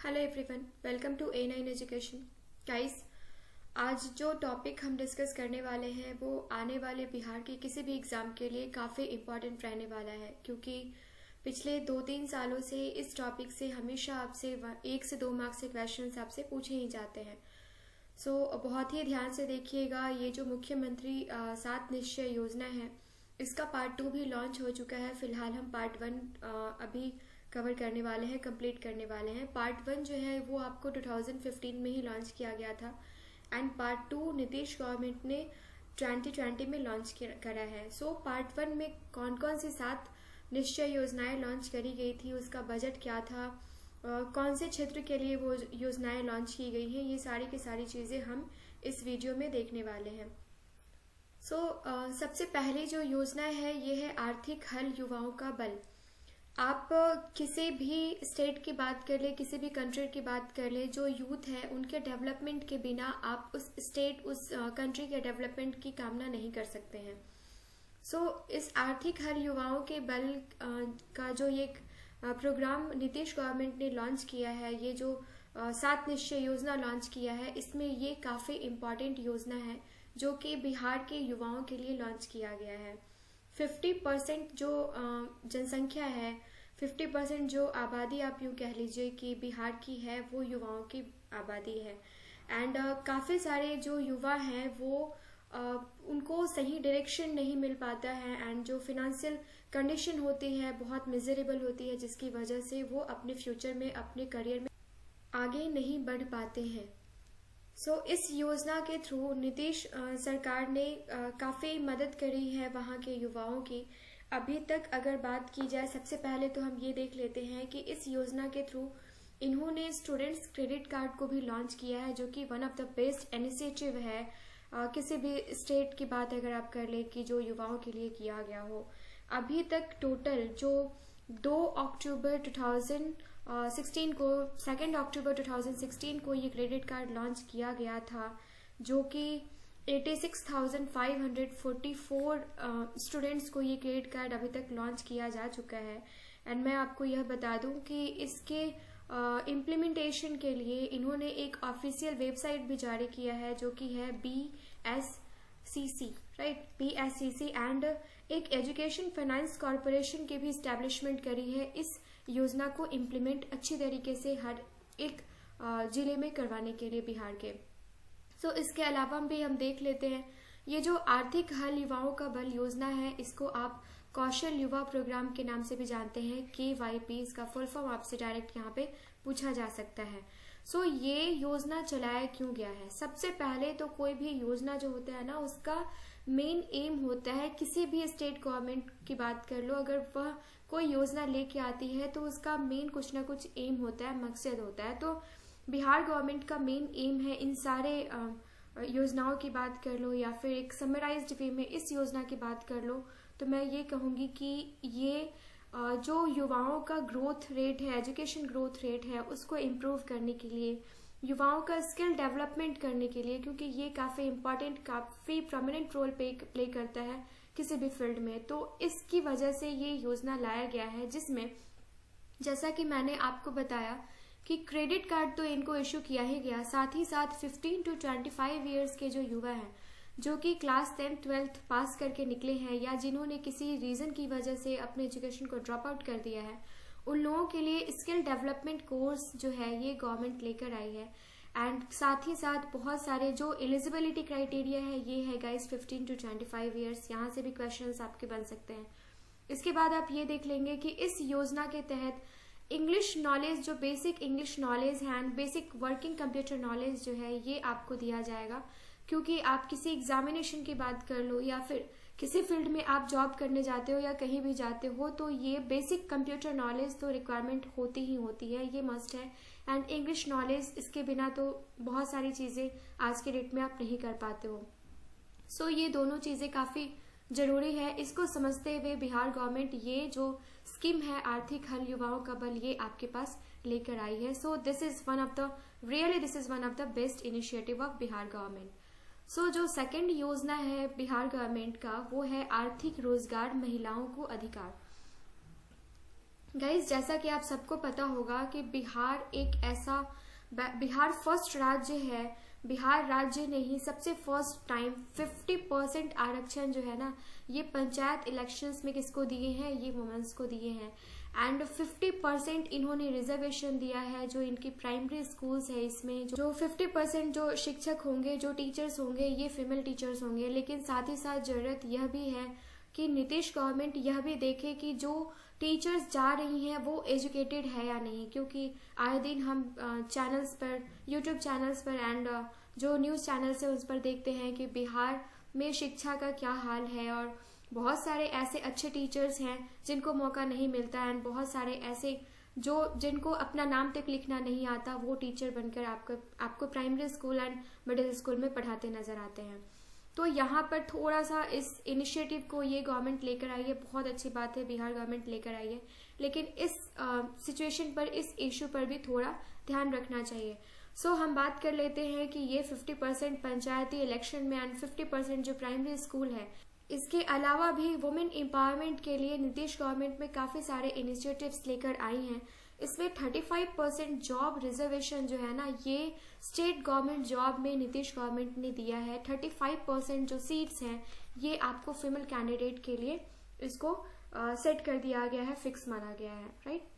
Hello everyone, welcome to A9 education. Guys, आज जो topic हम डिस्कस करने वाले हैं वो आने वाले बिहार के किसी भी एग्ज़ाम के लिए काफ़ी इम्पॉर्टेंट रहने वाला है, क्योंकि पिछले 2-3 सालों से इस टॉपिक से हमेशा आपसे 1 से 2 मार्क्स के क्वेश्चन आपसे पूछे ही जाते हैं। सो बहुत ही ध्यान से देखिएगा। ये जो मुख्यमंत्री 7 निश्चय योजना है, इसका पार्ट 2 भी लॉन्च हो चुका है। फिलहाल हम पार्ट 1 अभी कवर करने वाले हैं, कंप्लीट करने वाले हैं। पार्ट 1 जो है वो आपको 2015 में ही लॉन्च किया गया था एंड पार्ट 2 नीतीश गवर्नमेंट ने 2020 में लॉन्च करा है। सो पार्ट 1 में कौन कौन सी 7 निश्चय योजनाएं लॉन्च करी गई थी, उसका बजट क्या था, कौन से क्षेत्र के लिए वो योजनाएं लॉन्च की गई हैं, ये सारी की सारी चीज़ें हम इस वीडियो में देखने वाले हैं। सबसे पहले जो योजना है ये है आर्थिक हल युवाओं का बल। आप किसी भी स्टेट की बात कर ले, किसी भी कंट्री की बात कर ले, जो यूथ है उनके डेवलपमेंट के बिना आप उस स्टेट उस कंट्री के डेवलपमेंट की कामना नहीं कर सकते हैं। इस आर्थिक हल युवाओं के बल का जो ये प्रोग्राम नीतीश गवर्नमेंट ने लॉन्च किया है, ये जो 7 निश्चय योजना लॉन्च किया है, इसमें ये काफ़ी इम्पॉर्टेंट योजना है जो कि बिहार के युवाओं के लिए लॉन्च किया गया है। 50% जो जनसंख्या है, 50% जो आबादी आप यूँ कह लीजिए कि बिहार की है, वो युवाओं की आबादी है। एंड काफ़ी सारे जो युवा हैं वो उनको सही डायरेक्शन नहीं मिल पाता है एंड जो फिनेंशियल कंडीशन होती है बहुत मिजरेबल होती है, जिसकी वजह से वो अपने फ्यूचर में, अपने करियर में आगे नहीं बढ़ पाते हैं। इस योजना के थ्रू नीतीश सरकार ने काफ़ी मदद करी है वहाँ के युवाओं की। अभी तक अगर बात की जाए, सबसे पहले तो हम ये देख लेते हैं कि इस योजना के थ्रू इन्होंने स्टूडेंट्स क्रेडिट कार्ड को भी लॉन्च किया है, जो कि one of the best initiative है। किसी भी स्टेट की बात अगर आप कर ले कि जो युवाओं के लिए किया गया हो। अभी तक टोटल जो 2 अक्टूबर 2016 को 2 अक्टूबर 2016 को ये क्रेडिट कार्ड लॉन्च किया गया था, जो कि 86,544 स्टूडेंट्स को ये क्रेडिट कार्ड अभी तक लॉन्च किया जा चुका है। एंड मैं आपको यह बता दूं कि इसके इम्प्लीमेंटेशन के लिए इन्होंने एक ऑफिशियल वेबसाइट भी जारी किया है, जो कि है BSCC, राइट, BSCC। एंड एक एजुकेशन फाइनेंस कॉरपोरेशन की भी इस्टेब्लिशमेंट करी है इस योजना को इम्प्लीमेंट अच्छी तरीके से हर एक जिले में करवाने के लिए बिहार के। इसके अलावा भी हम देख लेते हैं, ये जो आर्थिक हल युवाओं का बल योजना है, इसको आप कौशल युवा प्रोग्राम के नाम से भी जानते हैं, KYP। इसका फुल फॉर्म आपसे डायरेक्ट यहाँ पे पूछा जा सकता है। ये योजना चलाया क्यों गया है? सबसे पहले तो कोई भी योजना जो होता है ना, उसका मेन एम होता है, किसी भी स्टेट गवर्नमेंट की बात कर लो, अगर वह कोई योजना लेके आती है तो उसका मेन कुछ ना कुछ एम होता है, मकसद होता है। तो बिहार गवर्नमेंट का मेन एम है, इन सारे योजनाओं की बात कर लो या फिर एक समराइज्ड वे में इस योजना की बात कर लो, तो मैं ये कहूँगी कि ये जो युवाओं का ग्रोथ रेट है, एजुकेशन ग्रोथ रेट है, उसको इम्प्रूव करने के लिए, युवाओं का स्किल डेवलपमेंट करने के लिए, क्योंकि ये काफ़ी इम्पॉर्टेंट, काफ़ी प्रोमिनेंट रोल प्ले करता है किसी भी फील्ड में। तो इसकी वजह से ये योजना लाया गया है, जिसमें जैसा कि मैंने आपको बताया कि क्रेडिट कार्ड तो इनको इशू किया ही गया, साथ ही साथ 15 to 25 ईयर्स के जो युवा हैं, जो कि क्लास 10th 12th पास करके निकले हैं या जिन्होंने किसी रीज़न की वजह से अपने एजुकेशन को ड्रॉप आउट कर दिया है, उन लोगों के लिए स्किल डेवलपमेंट कोर्स जो है ये गवर्नमेंट लेकर आई है। एंड साथ ही साथ बहुत सारे जो एलिजिबिलिटी क्राइटेरिया है, ये है गाइस 15 to 25 ईयर्स। यहाँ से भी क्वेश्चंस आपके बन सकते हैं। इसके बाद आप ये देख लेंगे कि इस योजना के तहत इंग्लिश नॉलेज, जो बेसिक इंग्लिश नॉलेज है and basic working computer knowledge जो है, ये आपको दिया जाएगा। क्योंकि आप किसी एग्जामिनेशन की बात कर लो या फिर किसी फील्ड में आप जॉब करने जाते हो या कहीं भी जाते हो, तो ये बेसिक कंप्यूटर नॉलेज तो रिक्वायरमेंट होती ही होती है, ये मस्ट है। एंड इंग्लिश नॉलेज, इसके बिना तो बहुत सारी चीज़ें आज के डेट में आप नहीं कर पाते हो। ये दोनों चीज़ें काफ़ी जरूरी है। इसको समझते हुए बिहार गवर्नमेंट ये जो स्कीम है आर्थिक हल युवाओं का बल, ये आपके पास लेकर आई है। This is one of the best initiative of Bihar government. जो सेकंड योजना है बिहार गवर्नमेंट का, वो है आर्थिक रोजगार महिलाओं को अधिकार। गाइज, जैसा कि आप सबको पता होगा कि बिहार फर्स्ट राज्य है। बिहार राज्य ने ही सबसे फर्स्ट टाइम 50% आरक्षण जो है ना, ये पंचायत इलेक्शंस में किसको दिए हैं? ये वुमेन्स को दिए हैं। एंड 50% इन्होंने रिजर्वेशन दिया है जो इनकी प्राइमरी स्कूल्स है। इसमें जो 50% जो शिक्षक होंगे, जो टीचर्स होंगे, ये फीमेल टीचर्स होंगे। लेकिन साथ ही साथ जरूरत यह भी है कि नीतीश गवर्नमेंट यह भी देखे कि जो टीचर्स जा रही हैं वो एजुकेटेड है या नहीं, क्योंकि आए दिन हम चैनल्स पर, यूट्यूब चैनल्स पर एंड जो न्यूज़ चैनल्स है उस पर देखते हैं कि बिहार में शिक्षा का क्या हाल है। और बहुत सारे ऐसे अच्छे टीचर्स हैं जिनको मौका नहीं मिलता है, एंड बहुत सारे ऐसे जिनको अपना नाम तक लिखना नहीं आता, वो टीचर बनकर आपको primary school and middle school में पढ़ाते नजर आते हैं। तो यहाँ पर थोड़ा सा इस इनिशिएटिव को ये गवर्नमेंट लेकर आई है, बहुत अच्छी बात है, बिहार गवर्नमेंट लेकर आई है। लेकिन इस सिचुएशन पर, इस इश्यू पर भी थोड़ा ध्यान रखना चाहिए। सो हम बात कर लेते हैं कि ये 50% पंचायती इलेक्शन में एंड 50% जो प्राइमरी स्कूल है, इसके अलावा भी वुमेन एम्पावरमेंट के लिए नीतीश गवर्नमेंट में काफी सारे इनिशिएटिव्स लेकर आई हैं। इसमें 35% जॉब रिजर्वेशन जो है ना, ये स्टेट गवर्नमेंट जॉब में नीतीश गवर्नमेंट ने दिया है। 35% जो सीट्स हैं ये आपको फीमेल कैंडिडेट के लिए इसको सेट कर दिया गया है, फिक्स माना गया है, राइट।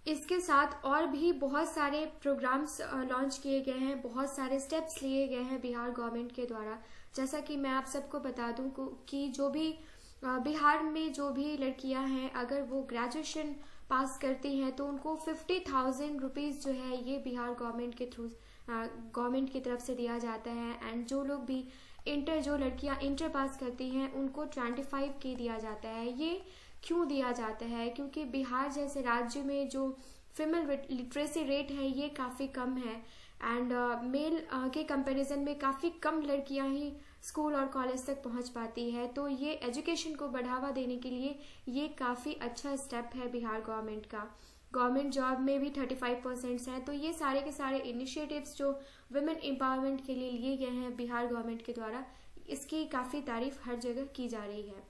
इसके साथ और भी बहुत सारे प्रोग्राम्स लॉन्च किए गए हैं, बहुत सारे स्टेप्स लिए गए हैं बिहार गवर्नमेंट के द्वारा। जैसा कि मैं आप सबको बता दूं कि जो भी बिहार में जो भी लड़कियां हैं, अगर वो ग्रेजुएशन पास करती हैं तो उनको 50,000 रुपीज जो है ये बिहार गवर्नमेंट के थ्रू, गवर्नमेंट की तरफ से दिया जाता है। एंड जो लोग भी जो लड़कियां इंटर पास करती हैं उनको 25K दिया जाता है। ये क्यों दिया जाता है? क्योंकि बिहार जैसे राज्य में जो फीमेल लिटरेसी रेट है ये काफ़ी कम है, एंड मेल के कंपैरिजन में काफ़ी कम लड़कियां ही स्कूल और कॉलेज तक पहुंच पाती है। तो ये एजुकेशन को बढ़ावा देने के लिए ये काफ़ी अच्छा स्टेप है बिहार गवर्नमेंट का। गवर्नमेंट जॉब में भी 35% है। तो ये सारे के सारे इनिशिएटिव्स जो वुमेन एम्पावरमेंट के लिए लिए गए हैं बिहार गवर्नमेंट के द्वारा, इसकी काफ़ी तारीफ हर जगह की जा रही है।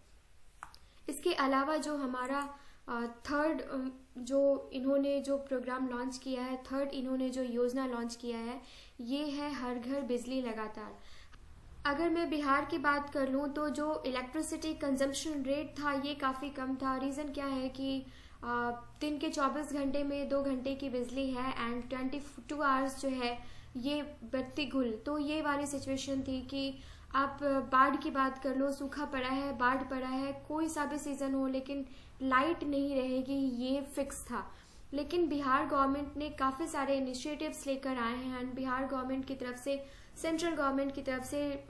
इसके अलावा जो हमारा थर्ड जो इन्होंने जो प्रोग्राम लॉन्च किया है, थर्ड इन्होंने जो योजना लॉन्च किया है, ये है हर घर बिजली लगातार। अगर मैं बिहार की बात कर लूँ तो जो इलेक्ट्रिसिटी कंजम्पशन रेट था ये काफ़ी कम था। रीज़न क्या है कि दिन के 24 घंटे में 2 घंटे की बिजली है एंड 22 आवर्स जो है ये बत्ती गुल। तो ये वाली सिचुएशन थी कि आप बाढ़ की बात कर लो, सूखा पड़ा है, बाढ़ पड़ा है, कोई सा भी सीजन हो लेकिन लाइट नहीं रहेगी, ये फिक्स था। लेकिन बिहार गवर्नमेंट ने काफ़ी सारे इनिशिएटिव्स लेकर आए हैं एंड बिहार गवर्नमेंट की तरफ से, सेंट्रल गवर्नमेंट की तरफ से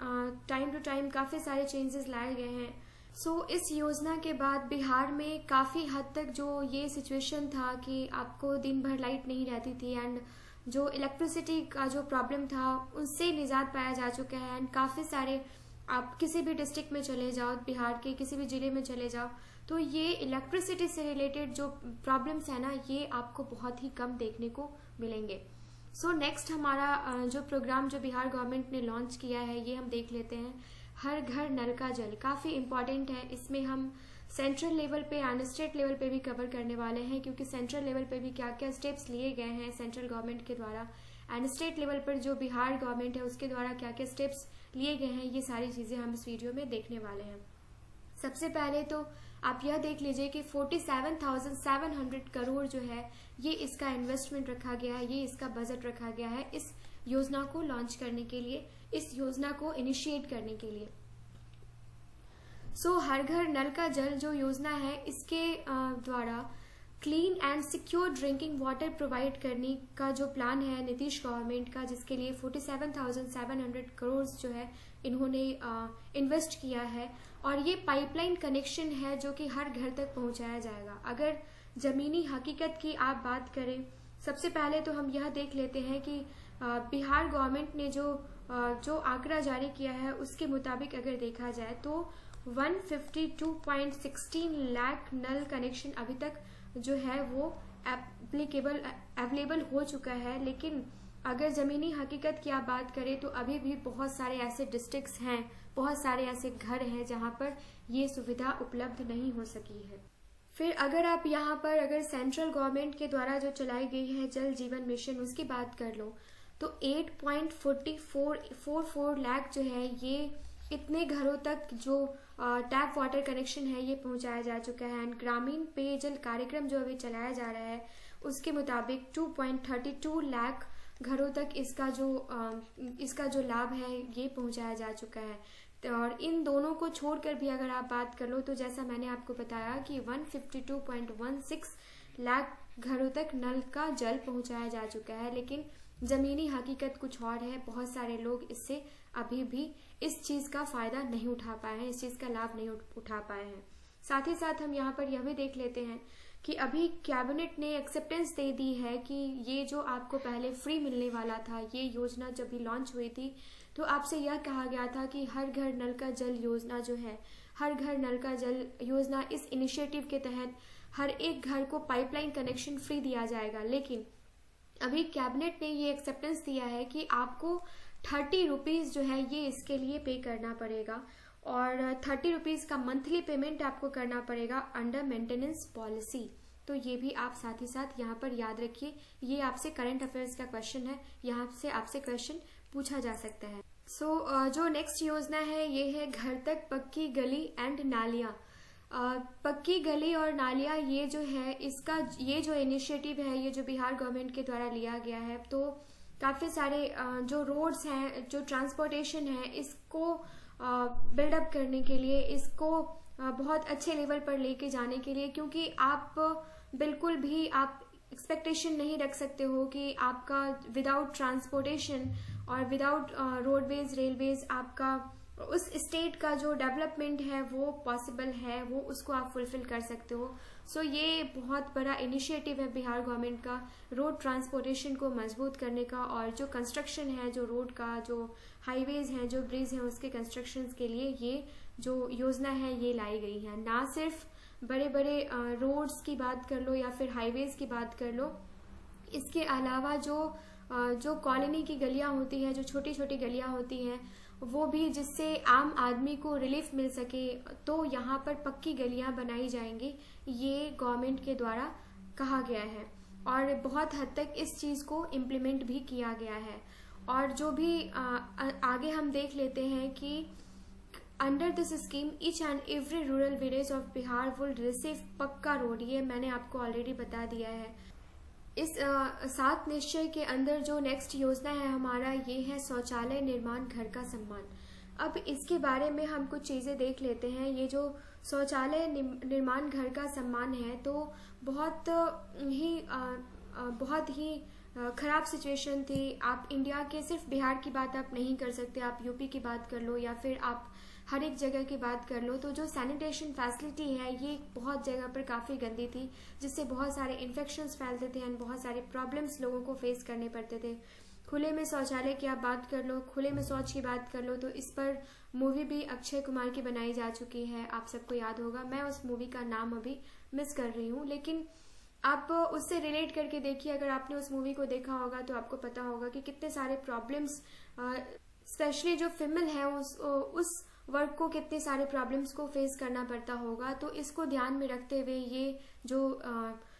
टाइम टू टाइम काफ़ी सारे चेंजेस लाए गए हैं। सो इस योजना के बाद बिहार में काफ़ी हद तक जो ये सिचुएशन था कि आपको दिन भर लाइट नहीं रहती थी एंड जो इलेक्ट्रिसिटी का जो प्रॉब्लम था उससे निजात पाया जा चुका है। एंड काफ़ी सारे, आप किसी भी डिस्ट्रिक्ट में चले जाओ, बिहार के किसी भी जिले में चले जाओ, तो ये इलेक्ट्रिसिटी से रिलेटेड जो प्रॉब्लम्स है ना, ये आपको बहुत ही कम देखने को मिलेंगे। सो नेक्स्ट हमारा जो प्रोग्राम जो बिहार गवर्नमेंट ने लॉन्च किया है ये हम देख लेते हैं। हर घर नल का जल काफ़ी इम्पॉर्टेंट है। इसमें हम सेंट्रल लेवल पे एंड स्टेट लेवल पे भी कवर करने वाले हैं, क्योंकि सेंट्रल लेवल पे भी क्या क्या स्टेप्स लिए गए हैं सेंट्रल गवर्नमेंट के द्वारा एंड स्टेट लेवल पर जो बिहार गवर्नमेंट है उसके द्वारा क्या क्या स्टेप्स लिए गए हैं, ये सारी चीज़ें हम इस वीडियो में देखने वाले हैं। सबसे पहले तो आप यह देख लीजिए कि 47,700 करोड़ जो है ये इसका इन्वेस्टमेंट रखा गया है, ये इसका बजट रखा गया है इस योजना को लॉन्च करने के लिए, इस योजना को इनिशिएट करने के लिए। सो हर घर नल का जल जो योजना है इसके द्वारा clean and secure drinking water provide करने का जो प्लान है नीतीश गवर्नमेंट का, जिसके लिए 47,700 करोड़ जो है इन्होंने इन्वेस्ट किया है। और ये पाइपलाइन कनेक्शन है जो कि हर घर तक पहुंचाया जाएगा। अगर ज़मीनी हकीकत की आप बात करें, सबसे पहले तो हम यह देख लेते हैं कि बिहार गवर्नमेंट ने जो आंकड़ा जारी किया है उसके मुताबिक अगर देखा जाए तो 152.16 लाख नल कनेक्शन अभी तक जो है वो अवेलेबल हो चुका है। लेकिन अगर ज़मीनी हकीकत की आप बात करें तो अभी भी बहुत सारे ऐसे डिस्ट्रिक्ट्स हैं, बहुत सारे ऐसे घर हैं जहां पर ये सुविधा उपलब्ध नहीं हो सकी है। फिर अगर आप यहाँ पर अगर सेंट्रल गवर्नमेंट के द्वारा जो चलाई गई है जल जीवन मिशन उसकी बात कर लो तो 8.44 लाख जो है ये इतने घरों तक जो टैप वाटर कनेक्शन है ये पहुंचाया जा चुका है। एंड ग्रामीण पेयजल कार्यक्रम जो अभी चलाया जा रहा है उसके मुताबिक 2.32 लाख घरों तक इसका जो लाभ है ये पहुंचाया जा चुका है। और इन दोनों को छोड़कर भी अगर आप बात कर लो तो जैसा मैंने आपको बताया कि 152.16 लाख घरों तक नल का जल पहुंचाया जा चुका है। लेकिन जमीनी हकीकत कुछ और है, बहुत सारे लोग इससे अभी भी इस चीज का फायदा नहीं उठा पाए हैं, इस चीज का लाभ नहीं उठा पाए हैं। साथ ही साथ हम यहाँ पर यह भी देख लेते हैं कि अभी कैबिनेट ने एक्सेप्टेंस दे दी है कि ये जो आपको पहले फ्री मिलने वाला था, ये योजना जब भी लॉन्च हुई थी तो आपसे यह कहा गया था कि हर घर नल का जल योजना जो है, हर घर नल का जल योजना, इस इनिशिएटिव के तहत हर एक घर को पाइपलाइन कनेक्शन फ्री दिया जाएगा। लेकिन अभी कैबिनेट ने ये एक्सेप्टेंस दिया है कि आपको 30 रुपीज जो है ये इसके लिए पे करना पड़ेगा और 30 रुपीज का मंथली पेमेंट आपको करना पड़ेगा अंडर मेंटेनेंस पॉलिसी। तो ये भी आप साथ ही साथ यहाँ पर याद रखिए, ये आपसे करंट अफेयर्स का क्वेश्चन है, यहाँ से आपसे क्वेश्चन पूछा जा सकता है। जो नेक्स्ट योजना है ये है घर तक पक्की गली एंड नालियाँ। पक्की गली और नालियाँ ये जो है इसका ये जो इनिशिएटिव है ये जो बिहार गवर्नमेंट के द्वारा लिया गया है, तो काफ़ी सारे जो रोड्स हैं, जो ट्रांसपोर्टेशन है, इसको बिल्डअप करने के लिए, इसको बहुत अच्छे लेवल पर लेके जाने के लिए, क्योंकि आप बिल्कुल भी आप एक्सपेक्टेशन नहीं रख सकते हो कि आपका विदाउट ट्रांसपोर्टेशन और विदाउट रोडवेज रेलवेज आपका उस स्टेट का जो डेवलपमेंट है वो पॉसिबल है, वो उसको आप फुलफिल कर सकते हो। सो ये बहुत बड़ा इनिशिएटिव है बिहार गवर्नमेंट का रोड ट्रांसपोर्टेशन को मजबूत करने का, और जो कंस्ट्रक्शन है, जो रोड का, जो हाईवेज हैं, जो ब्रिज हैं, उसके कंस्ट्रक्शन के लिए ये जो योजना है ये लाई गई है। ना सिर्फ बड़े बड़े रोड्स की बात कर लो या फिर हाईवेज की बात कर लो, इसके अलावा जो कॉलोनी की गलियां होती हैं, जो छोटी छोटी गलियां होती हैं, वो भी जिससे आम आदमी को रिलीफ मिल सके, तो यहाँ पर पक्की गलियां बनाई जाएंगी, ये गवर्नमेंट के द्वारा कहा गया है और बहुत हद तक इस चीज़ को इम्प्लीमेंट भी किया गया है। और जो भी आगे हम देख लेते हैं कि under this scheme each and every rural village of Bihar will receive पक्का रोड, ये मैंने आपको ऑलरेडी बता दिया है। इस 7 निश्चय के अंदर जो नेक्स्ट योजना है हमारा ये है शौचालय निर्माण घर का सम्मान। अब इसके बारे में हम कुछ चीज़ें देख लेते हैं। ये जो शौचालय निर्माण घर का सम्मान है तो बहुत ही खराब सिचुएशन थी। आप इंडिया के सिर्फ बिहार की बात आप नहीं कर सकते, आप यूपी की बात कर लो या फिर आप हर एक जगह की बात कर लो, तो जो सैनिटेशन फैसिलिटी है ये बहुत जगह पर काफ़ी गंदी थी, जिससे बहुत सारे इन्फेक्शंस फैलते थे एंड बहुत सारे प्रॉब्लम्स लोगों को फेस करने पड़ते थे। खुले में शौचालय की आप बात कर लो, खुले में शौच की बात कर लो, तो इस पर मूवी भी अक्षय कुमार की बनाई जा चुकी है, आप सबको याद होगा। मैं उस मूवी का नाम अभी मिस कर रही हूँ, लेकिन आप उससे रिलेट करके देखिए, अगर आपने उस मूवी को देखा होगा तो आपको पता होगा कि कितने सारे प्रॉब्लम्स, स्पेशली जो फीमेल है उस वर्ग को कितने सारे प्रॉब्लम्स को फेस करना पड़ता होगा। तो इसको ध्यान में रखते हुए ये जो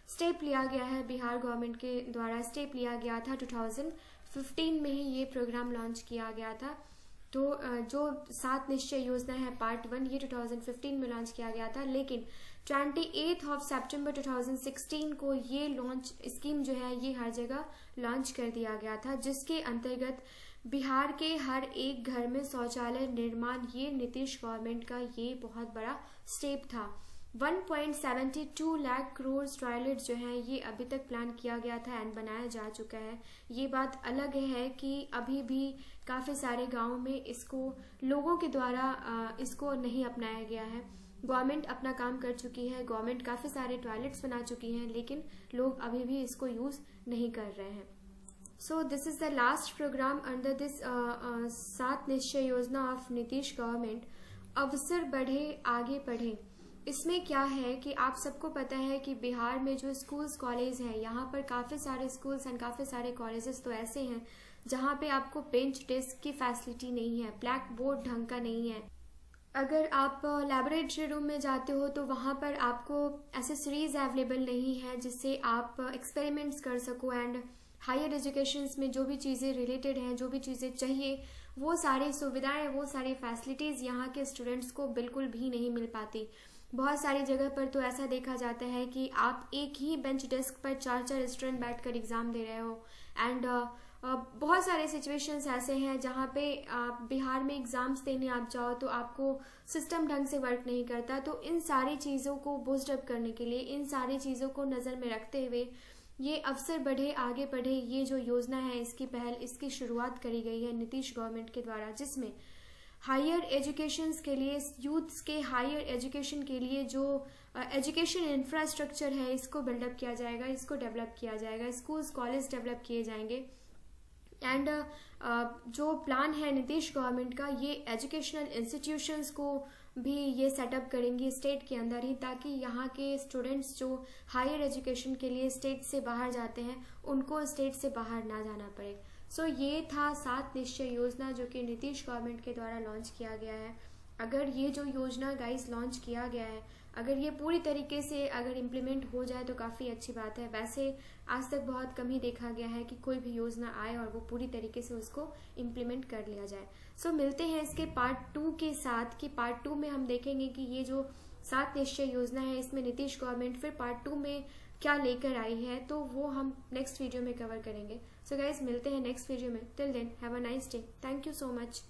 स्टेप लिया गया है बिहार गवर्नमेंट के द्वारा, स्टेप लिया गया था 2015 में ही ये प्रोग्राम लॉन्च किया गया था। तो जो 7 निश्चय योजना है पार्ट 1 ये 2015 में लॉन्च किया गया था, लेकिन 28 सितंबर 2016 को ये लॉन्च स्कीम जो है ये हर जगह लॉन्च कर दिया गया था, जिसके अंतर्गत बिहार के हर एक घर में शौचालय निर्माण, ये नीतीश गवर्नमेंट का ये बहुत बड़ा स्टेप था। 1.72 लाख करोड़ टॉयलेट जो है ये अभी तक प्लान किया गया था एंड बनाया जा चुका है। ये बात अलग है कि अभी भी काफ़ी सारे गाँव में इसको लोगों के द्वारा इसको नहीं अपनाया गया है। गवर्नमेंट अपना काम कर चुकी है, गवर्नमेंट काफ़ी सारे टॉयलेट्स बना चुकी हैं, लेकिन लोग अभी भी इसको यूज़ नहीं कर रहे हैं। So this is the last program under this 7 निश्चय योजना ऑफ नीतीश गवर्नमेंट, अवसर बढ़े आगे बढ़े। इसमें क्या है कि आप सबको पता है कि बिहार में जो स्कूल्स कॉलेज हैं, यहाँ पर काफ़ी सारे स्कूल्स एंड काफ़ी सारे कॉलेजेस तो ऐसे हैं जहाँ पे आपको बेंच डेस्क की फैसिलिटी नहीं है, ब्लैक बोर्ड ढंग का नहीं है, अगर आप लेबोरेटरी रूम में जाते हो तो वहाँ पर आपको एसेसरीज अवेलेबल नहीं है जिससे आप एक्सपेरिमेंट्स कर सको। एंड हायर एजुकेशंस में जो भी चीज़ें रिलेटेड हैं, जो भी चीज़ें चाहिए, वो सारी सुविधाएं, वो सारी फैसिलिटीज़ यहाँ के स्टूडेंट्स को बिल्कुल भी नहीं मिल पाती। बहुत सारी जगह पर तो ऐसा देखा जाता है कि आप एक ही बेंच डेस्क पर 4-4 स्टूडेंट बैठकर एग्ज़ाम दे रहे हो। एंड बहुत सारे सिचुएशंस ऐसे हैं जहाँ पे आप बिहार में एग्ज़ाम्स देने आप जाओ तो आपको सिस्टम ढंग से वर्क नहीं करता। तो इन सारी चीज़ों को बूस्ट अप करने के लिए, इन सारी चीज़ों को नज़र में रखते हुए ये अवसर बढ़े, आगे बढ़े, ये जो योजना है, इसकी पहल, इसकी शुरुआत करी गई है नीतीश गवर्नमेंट के द्वारा, जिसमें हायर एजुकेशन के लिए, यूथ्स के हायर एजुकेशन के लिए जो एजुकेशन इंफ्रास्ट्रक्चर है इसको बिल्डअप किया जाएगा, इसको डेवलप किया जाएगा, स्कूल्स कॉलेज डेवलप किए जाएंगे। एंड जो प्लान है नीतीश गवर्नमेंट का, ये एजुकेशनल इंस्टीट्यूशंस को भी ये सेटअप करेंगी स्टेट के अंदर ही, ताकि यहाँ के स्टूडेंट्स जो हायर एजुकेशन के लिए स्टेट से बाहर जाते हैं उनको स्टेट से बाहर ना जाना पड़े। सो ये था 7 निश्चय योजना जो कि नीतीश गवर्नमेंट के द्वारा लॉन्च किया गया है। अगर ये जो योजना गाइस लॉन्च किया गया है, अगर ये पूरी तरीके से अगर इम्प्लीमेंट हो जाए तो काफ़ी अच्छी बात है। वैसे आज तक बहुत कम ही देखा गया है कि कोई भी योजना आए और वो पूरी तरीके से उसको इम्प्लीमेंट कर लिया जाए। सो मिलते हैं इसके पार्ट 2 के साथ, कि पार्ट 2 में हम देखेंगे कि ये जो 7 निश्चय योजना है इसमें नीतीश गवर्नमेंट फिर पार्ट 2 में क्या लेकर आई है, तो वो हम नेक्स्ट वीडियो में कवर करेंगे। सो गाइज मिलते हैं नेक्स्ट वीडियो में। Till then have a nice day. Thank you so much.